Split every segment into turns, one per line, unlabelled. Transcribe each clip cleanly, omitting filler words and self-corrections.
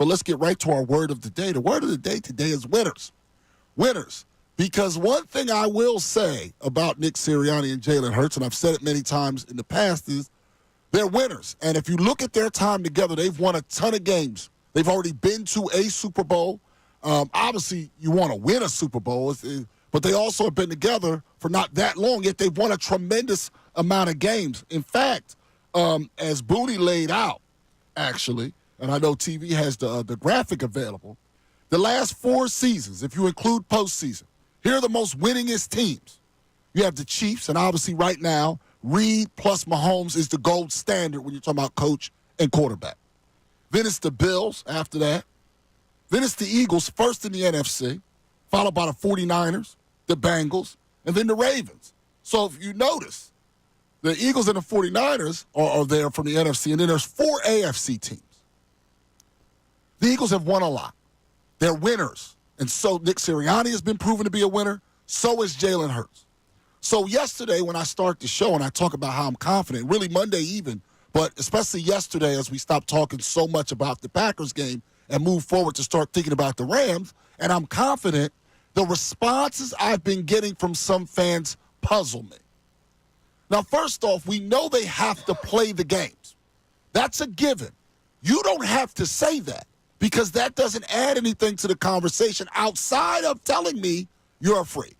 But let's get right to our word of the day. The word of the day today is winners. Winners. Because one thing I will say about Nick Sirianni and Jalen Hurts, and I've said it many times in the past, is they're winners. And if you look at their time together, they've won a ton of games. They've already been to a Super Bowl. Obviously, you want to win a Super Bowl, but they also have been together for not that long, yet they've won a tremendous amount of games. In fact, as Booney laid out, actually, and I know TV has the graphic available, the last 4 seasons, if you include postseason, here are the most winningest teams. You have the Chiefs, and obviously right now, Reed plus Mahomes is the gold standard when you're talking about coach and quarterback. Then it's the Bills after that. Then it's the Eagles, first in the NFC, followed by the 49ers, the Bengals, and then the Ravens. So if you notice, the Eagles and the 49ers are there from the NFC, and then there's 4 AFC teams. The Eagles have won a lot. They're winners. And so Nick Sirianni has been proven to be a winner. So is Jalen Hurts. So yesterday when I start the show and I talk about how I'm confident, really Monday even, but especially yesterday as we stopped talking so much about the Packers game and move forward to start thinking about the Rams, and I'm confident, the responses I've been getting from some fans puzzle me. Now, first off, we know they have to play the games. That's a given. You don't have to say that, because that doesn't add anything to the conversation outside of telling me you're afraid.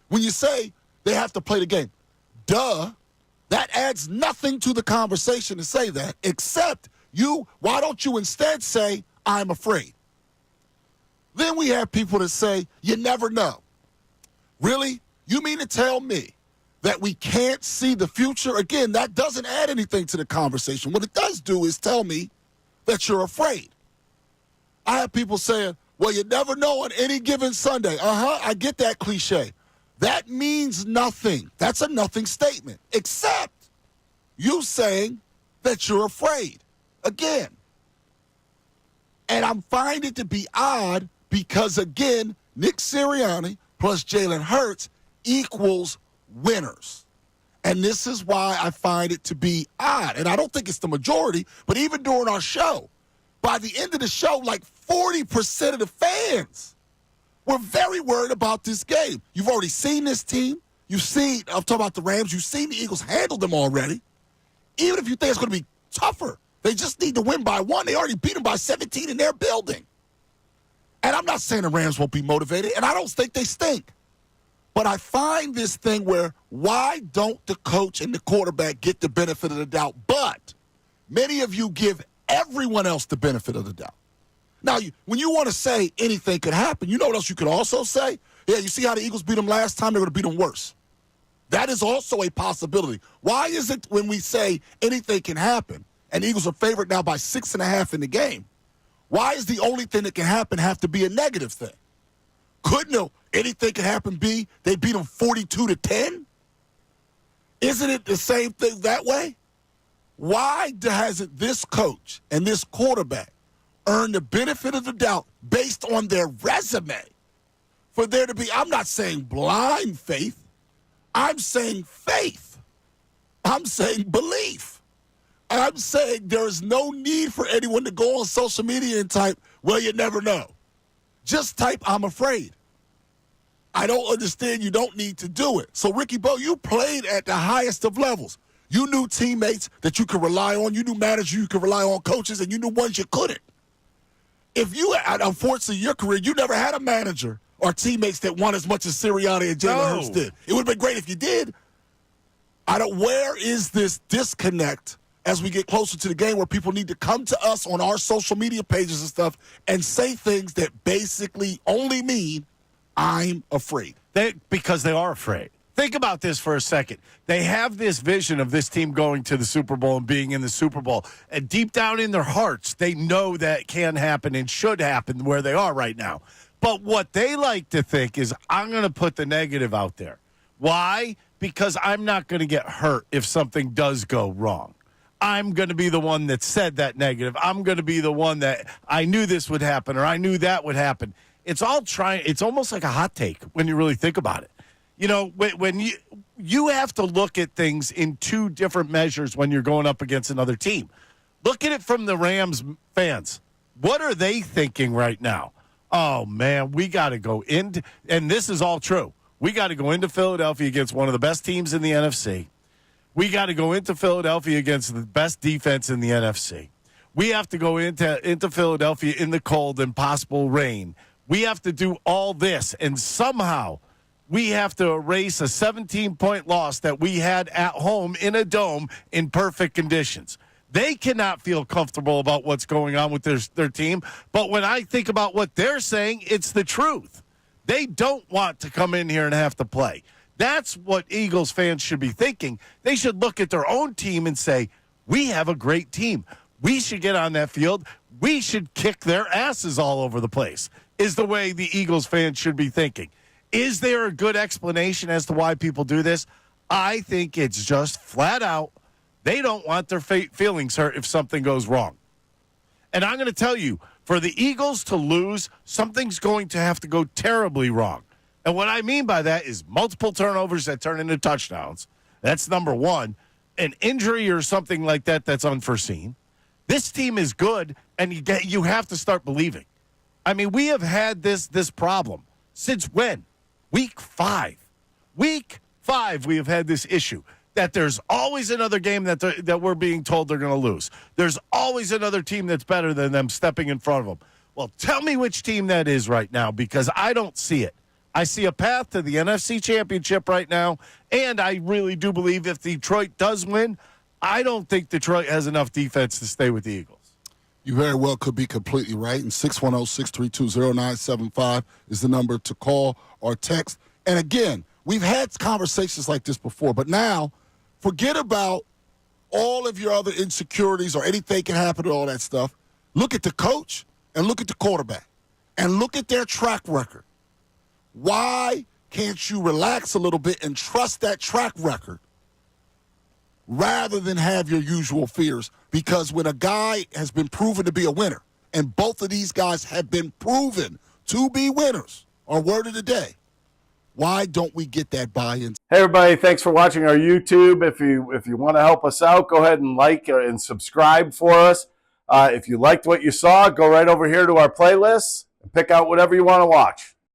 When you say they have to play the game, that adds nothing to the conversation to say that, except why don't you instead say, I'm afraid? Then we have people that say, you never know. Really? You mean to tell me that we can't see the future? Again, that doesn't add anything to the conversation. What it does do is tell me that you're afraid. I have people saying, well, you never know on any given Sunday. I get that cliche. That means nothing. That's a nothing statement, except you saying that you're afraid. Again. And I'm finding it to be odd because, again, Nick Sirianni plus Jalen Hurts equals winners. And this is why I find it to be odd. And I don't think it's the majority, but even during our show, by the end of the show, like 40% of the fans were very worried about this game. You've already seen this team. I'm talking about the Rams. You've seen the Eagles handle them already. Even if you think it's going to be tougher, they just need to win by 1. They already beat them by 17 in their building. And I'm not saying the Rams won't be motivated, and I don't think they stink. But I find this thing where why don't the coach and the quarterback get the benefit of the doubt? But many of you give everyone else the benefit of the doubt. Now, when you want to say anything could happen, you know what else you could also say? Yeah, you see how the Eagles beat them last time? They're going to beat them worse. That is also a possibility. Why is it when we say anything can happen, and the Eagles are favored now by 6.5 in the game, why is the only thing that can happen have to be a negative thing? Couldn't anything can happen be they beat them 42-10? Isn't it the same thing that way? Why hasn't this coach and this quarterback earned the benefit of the doubt based on their resume for there to be, I'm not saying blind faith, I'm saying faith. I'm saying belief. I'm saying there is no need for anyone to go on social media and type, well, you never know. Just type, I'm afraid. I don't understand. You don't need to do it. So, Ricky Bo, you played at the highest of levels. You knew teammates that you could rely on. You knew managers you could rely on, coaches, and you knew ones you couldn't. If you, unfortunately, your career, you never had a manager or teammates that won as much as Sirianni and Jalen Hurts did. It would have been great if you did. Where is this disconnect as we get closer to the game where people need to come to us on our social media pages and stuff and say things that basically only mean, I'm afraid.
Because they are afraid. Think about this for a second. They have this vision of this team going to the Super Bowl and being in the Super Bowl. And deep down in their hearts, they know that can happen and should happen where they are right now. But what they like to think is, I'm going to put the negative out there. Why? Because I'm not going to get hurt if something does go wrong. I'm going to be the one that said that negative. I'm going to be the one that I knew this would happen or I knew that would happen. It's almost like a hot take when you really think about it. You know, when you have to look at things in two different measures when you're going up against another team. Look at it from the Rams fans. What are they thinking right now? Oh, man, we got to go into, and this is all true. We got to go into Philadelphia against one of the best teams in the NFC. We got to go into Philadelphia against the best defense in the NFC. We have to go into Philadelphia in the cold and possible rain. We have to do all this, and somehow we have to erase a 17-point loss that we had at home in a dome in perfect conditions. They cannot feel comfortable about what's going on with their team, but when I think about what they're saying, it's the truth. They don't want to come in here and have to play. That's what Eagles fans should be thinking. They should look at their own team and say, we have a great team. We should get on that field. We should kick their asses all over the place, is the way the Eagles fans should be thinking. Is there a good explanation as to why people do this? I think it's just flat out, they don't want their feelings hurt if something goes wrong. And I'm going to tell you, for the Eagles to lose, something's going to have to go terribly wrong. And what I mean by that is multiple turnovers that turn into touchdowns. That's number one. An injury or something like that that's unforeseen. This team is good, and you have to start believing. I mean, we have had this problem since when? Week 5. Week 5, we have had this issue that there's always another game that we're being told they're going to lose. There's always another team that's better than them stepping in front of them. Well, tell me which team that is right now, because I don't see it. I see a path to the NFC Championship right now, and I really do believe if Detroit does win, I don't think Detroit has enough defense to stay with the Eagles.
You very well could be completely right, and 610-632-0975 is the number to call or text. And again, we've had conversations like this before, but now forget about all of your other insecurities or anything can happen and all that stuff. Look at the coach and look at the quarterback and look at their track record. Why can't you relax a little bit and trust that track record rather than have your usual fears? Because when a guy has been proven to be a winner, and both of these guys have been proven to be winners, our word of the day, why don't we get that buy-in?
Hey, everybody, thanks for watching our YouTube. If you want to help us out, go ahead and like and subscribe for us. If you liked what you saw, go right over here to our playlists and pick out whatever you want to watch.